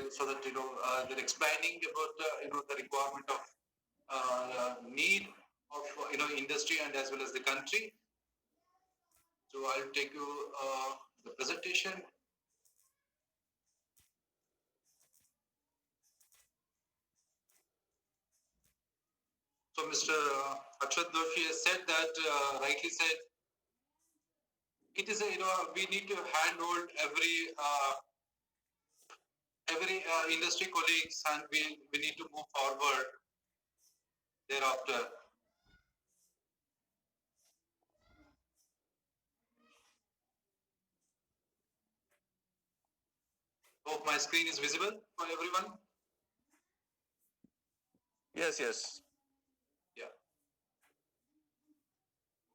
so that they're explaining about the requirement of need of industry and as well as the country. So I'll take you the presentation. So Mr. Akshat Doshi has said that, rightly said, it is we need to handhold every industry colleagues, and we need to move forward thereafter. Hope my screen is visible for everyone. Yes, yes. Yeah.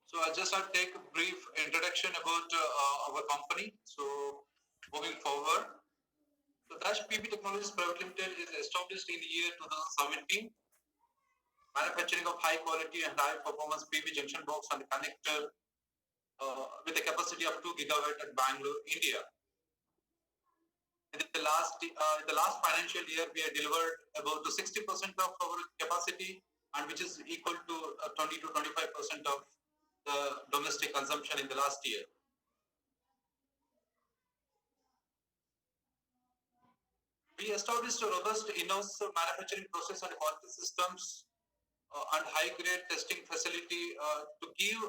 So I'll take a brief introduction about our company. So moving forward, so Dash PV Technologies Private Limited is established in the year 2017. Manufacturing of high quality and high performance PV junction box and connector with a capacity of 2 gigawatt at Bangalore, India. In the last financial year, we have delivered about 60% of our capacity, and which is equal to 20 to 25% of the domestic consumption in the last year. We established a robust in-house manufacturing process and quality systems and high-grade testing facility to give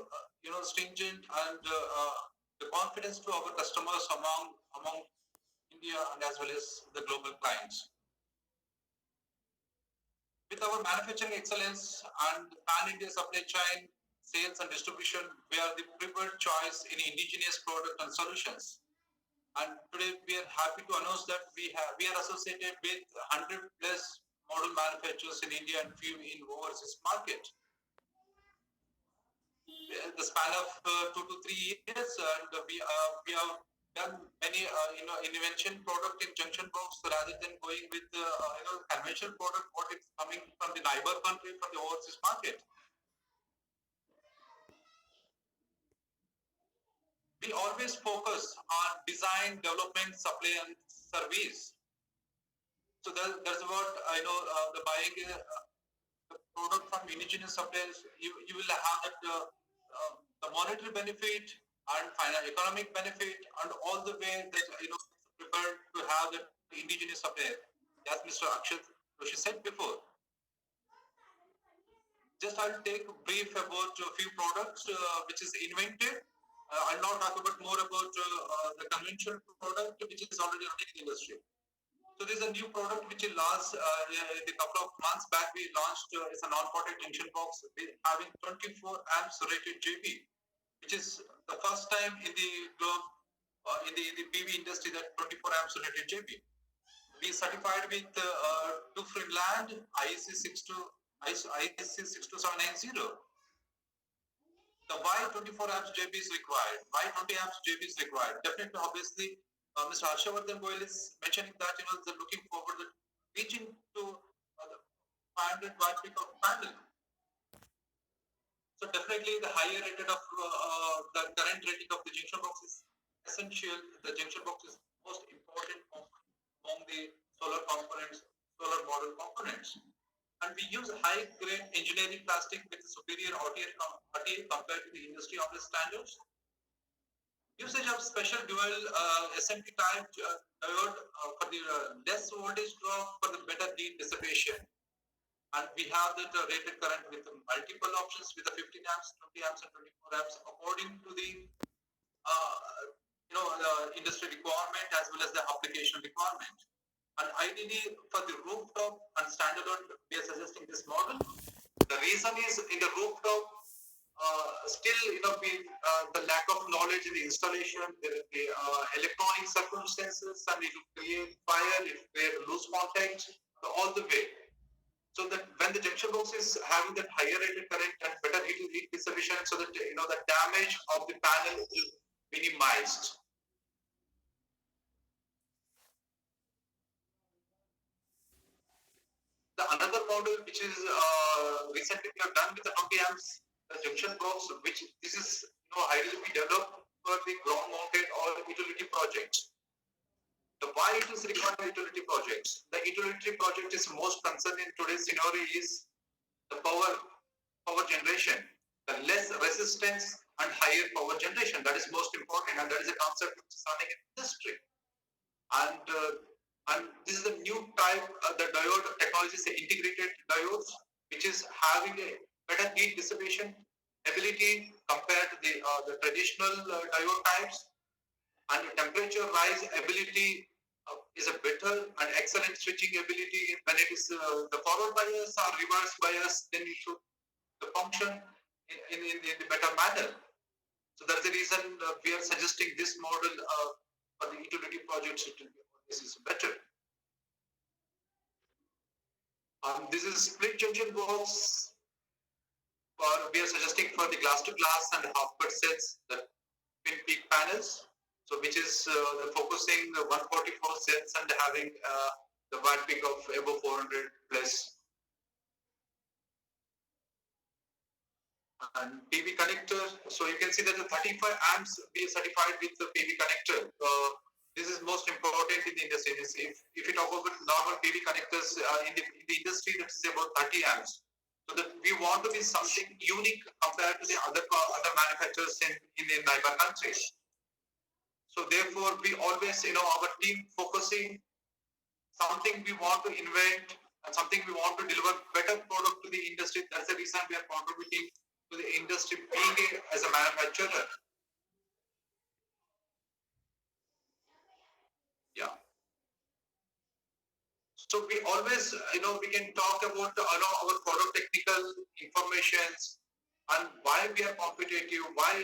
stringent and the confidence to our customers among India and as well as the global clients. With our manufacturing excellence and pan-India supply chain, sales and distribution, we are the preferred choice in indigenous product and solutions. And today we are happy to announce that we are associated with 100 plus model manufacturers in India and few in overseas market. The span of 2 to 3 years, and we have done many invention product in junction box rather than going with conventional product what is coming from the neighbor country from the overseas market. We always focus on design, development, supply, and service. So that's what I know. The buying the product from indigenous suppliers, you will have that the monetary benefit and economic benefit, and all the way that prepared to have the indigenous supplier, as Mr. Akshat Doshi said before. Just I'll take a brief about a few products which is invented. I'll not talk about more about the conventional product which is already running in the industry. So there's a new product which is last a couple of months back we launched. It's a non-potted junction box having 24 amps rated JB, which is the first time in the globe in the PV industry that 24 amps rated JB. We certified with to Finland IEC 62790. The why 24 amps JB is required? Why 20 amps JB is required? Definitely, obviously, Mr. Harshavardhan Goyal is mentioning that they're looking forward to reaching to the 500 watt peak of panel. So definitely, the higher rated of the current rating of the junction box is essential. The junction box is most important among the solar components, solar model components. And we use high-grade engineering plastic with superior RTA compared to the industry of the standards. Usage of special dual SMT type diode for the less voltage drop for the better heat dissipation. And we have that rated current with multiple options with the 15 amps, 20 amps, and 24 amps according to the industry requirement as well as the application requirement. And ideally for the rooftop and standalone, we are suggesting this model. The reason is in the rooftop, still the lack of knowledge in the installation, there will be electronic circumstances, and it will create fire, it will create loose contact all the way. So that when the junction box is having that higher rated current and better heat dissipation, so that the damage of the panel is minimized. The another model which is recently we have done with the 20 amps junction box, which this is ideally developed for the ground mounted or utility projects. The why it is required utility projects. The utility project is most concerned in today's scenario is the power generation, the less resistance and higher power generation. That is most important, and that is a concept which is running in industry. And this is a new type. The diode technology is integrated diodes, which is having a better heat dissipation ability compared to the traditional diode types, and temperature rise ability is a better and excellent switching ability when it is the forward bias or reverse bias. Then it should the function in a better manner. So that's the reason we are suggesting this model for the utility projects. This is better. This is split junction box. We are suggesting for the glass to glass and half cut cells, the twin peak panels. So which is focusing 144 cells and having the watt peak of above 400 plus. And PV connector, so you can see that the 35 amps be certified with the PV connector. This is most important in the industry. If you talk about normal PV connectors in the industry, that is about 30 amps. So that we want to be something unique compared to the other manufacturers in the neighbor countries. So therefore, we always, our team focusing something we want to invent and something we want to deliver better product to the industry. That's the reason we are contributing to the industry being as a manufacturer. Yeah. So we always, we can talk about our product technical informations and why we are competitive, why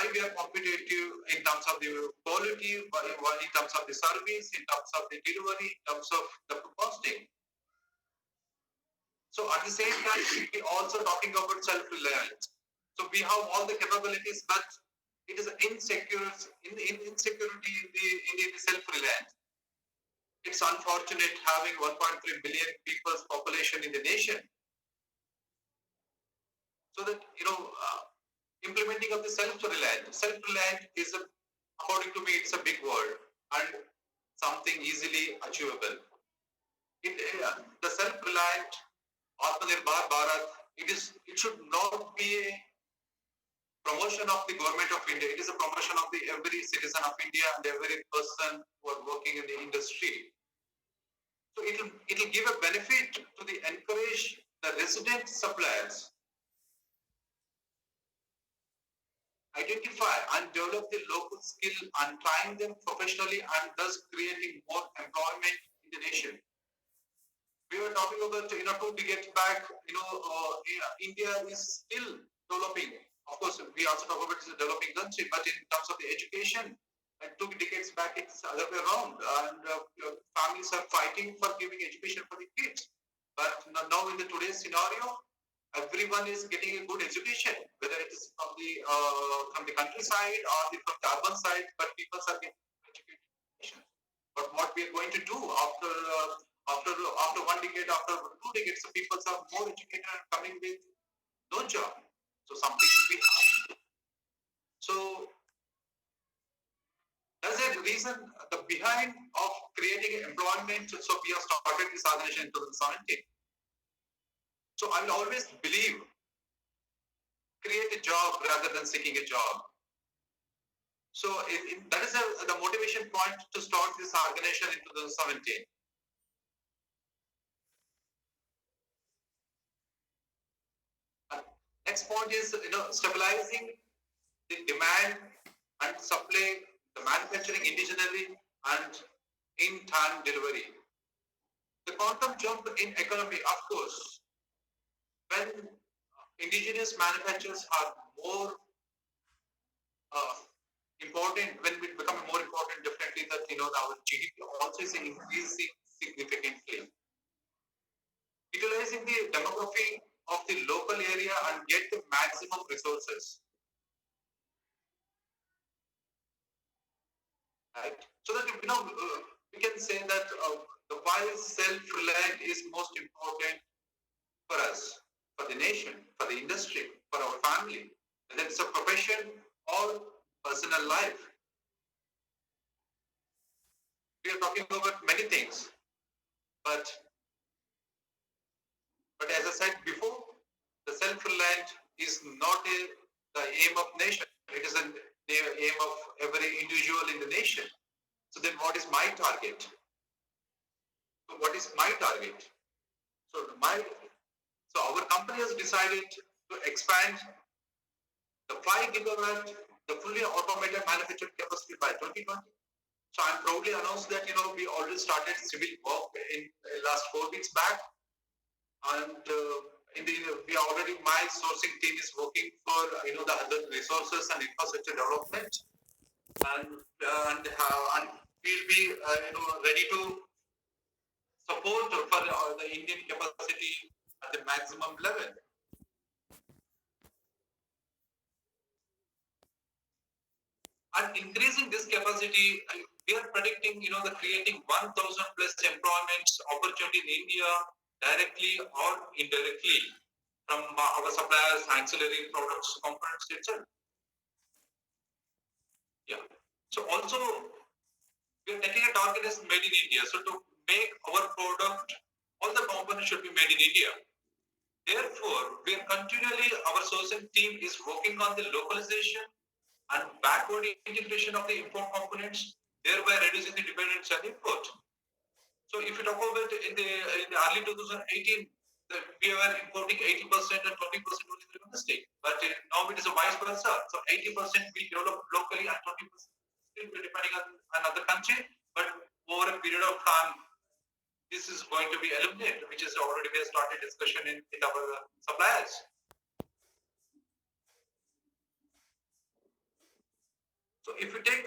we are competitive in terms of the quality, in terms of the service, in terms of the delivery, in terms of the costing. So at the same time, we also talking about self-reliance. So we have all the capabilities, but it is insecurity in the self-reliance. It's unfortunate having 1.3 billion people's population in the nation. So that, implementing of the self-reliant is, according to me, it's a big word and something easily achievable. The self-reliant Atmanirbhar Bharat, it should not be a promotion of the government of India. It is a promotion of every citizen of India and every person who are working in the industry. So it will give a benefit to encourage the resident suppliers, identify and develop the local skill and train them professionally, and thus creating more employment in the nation. We were talking about 2 decades back. India is still developing. Of course, we also talk about it's a developing country, but in terms of the education, 2 decades back, it's the other way around, and families are fighting for giving education for the kids. But now in today's scenario, everyone is getting a good education, whether it is from the countryside or from the urban side, but people are getting education. But what we are going to do after 1 decade, after 2 decades, the people are more educated and coming with no job. So something will be happening. So that's the reason, the behind of creating employment. So we have started this organization in 2017. So I will always believe, create a job rather than seeking a job. So that is the motivation point to start this organization in 2017. Next point is, stabilizing the demand and supply, the manufacturing indigenously and in time delivery. The quantum jump in economy, of course, when indigenous manufacturers are more important, when we become more important, definitely that our GDP also is increasing significantly. Utilizing the demography of the local area and get the maximum resources. Right? So that we can say that the why self-reliant is most important for us, for the nation, for the industry, for our family, whether it's a profession or personal life. we are talking about many things, but as I said before, the self-reliant is not the aim of nation. It is the aim of every individual in the nation. So then, what is my target? So what is my target? So our company has decided to expand the 5 gigawatt, the fully automated manufacturing capacity by 2020. So I'm proudly announced that we already started civil work in last 4 weeks back, and we are already my sourcing team is working for the other resources and infrastructure development, and we'll be ready to support for the Indian capacity at the maximum level. And increasing this capacity, we are predicting, the creating 1,000 plus employments opportunity in India directly or indirectly from our suppliers, ancillary products, components itself. Yeah. So also, we are taking a target as made in India. So to make our product, all the components should be made in India. Therefore, we are continually, our sourcing team is working on the localization and backward integration of the import components, thereby reducing the dependence on import. So if you talk about in the early 2018, we were importing 80% and 20% only the domestic. But now it is a vice versa. So 80% we develop locally and 20% still depending on another country. But over a period of time, this is going to be eliminated, which is already we have started discussion with our suppliers. So if you take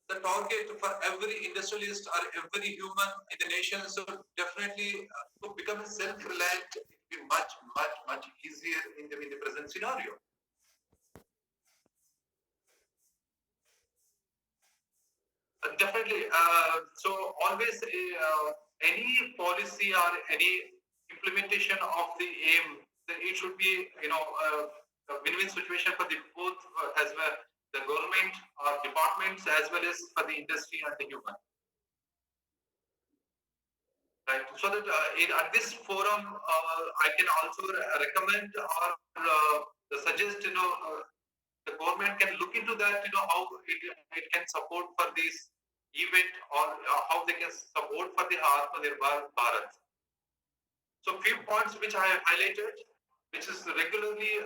the target for every industrialist or every human in the nation, so definitely to become self-reliant, it will be much, much, much easier in the present scenario. Definitely. So always any policy or any implementation of the aim, then it should be a win-win situation for the both as well the government or departments as well as for the industry and the human. Right. So that at this forum, I can also recommend or suggest the government can look into that, how it can support for this event or how they can support for the Atmanirbhar Bharat. So few points which I have highlighted, which is regularly,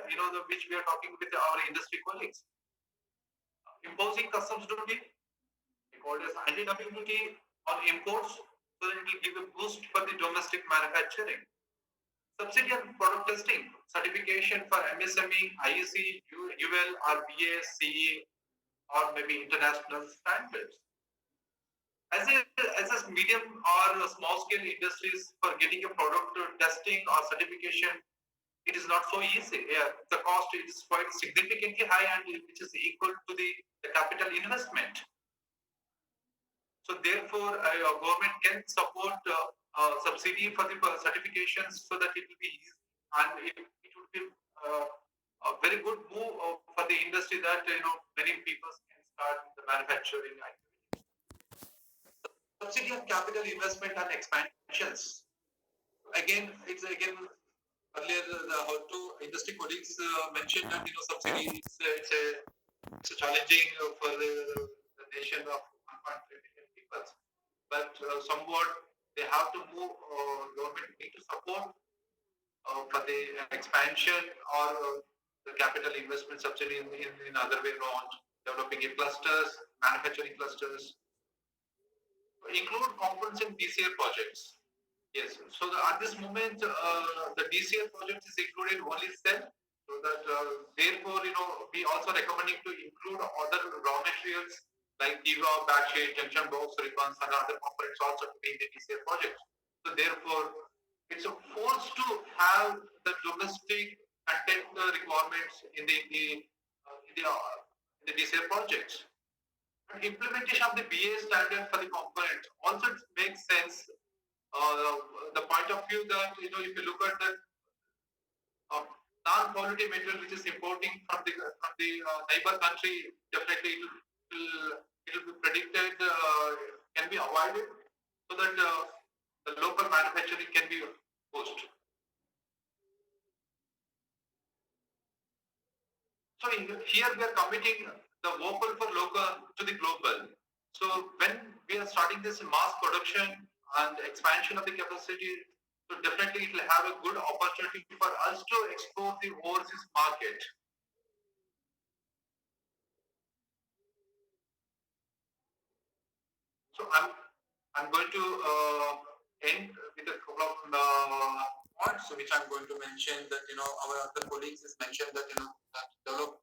which we are talking with our industry colleagues. Imposing customs duty, called as anti-dumping duty on imports, so that it will give a boost for the domestic manufacturing. Subsidy and product testing, certification for MSME, IEC, UL, RBA, CE, or maybe international standards. As a medium or small scale industries, for getting a product testing or certification, it is not so easy. Yeah, the cost is quite significantly high and which is equal to the capital investment. So therefore, government can support subsidy for the certifications so that it will be easy and it would be a very good move for the industry that many people can start the manufacturing activity. Subsidy on capital investment and expansions. Again, it's again earlier how two industry colleagues mentioned that subsidy it's a challenging for the nation of 1.3 billion people. But somewhat they have to move. Government need to support for the expansion or the capital investment subsidy in other way around, developing a clusters, manufacturing clusters, include components in DCR projects. Yes. So at this moment, the DCR project is included only cell. So that therefore, we also recommending to include other raw materials like EVA, backsheet, junction box, ribbons, and other components also to be in the DCR project. So therefore, it's a force to have the domestic content requirements in the DCR projects. And implementation of the BA standard for the component also makes sense. The point of view that if you look at the non-quality material which is importing from the neighbor country, definitely it will be predicted, can be avoided, so that the local manufacturing can be pushed. So here we are committing the vocal for local to the global. So when we are starting this mass production and expansion of the capacity, so definitely it will have a good opportunity for us to explore the overseas market. So I'm going to end with a couple of points which I'm going to mention, that our other colleagues has mentioned that that develop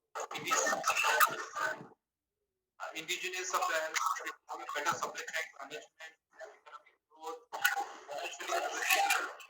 indigenous supply, better supply chain management, economic growth, financially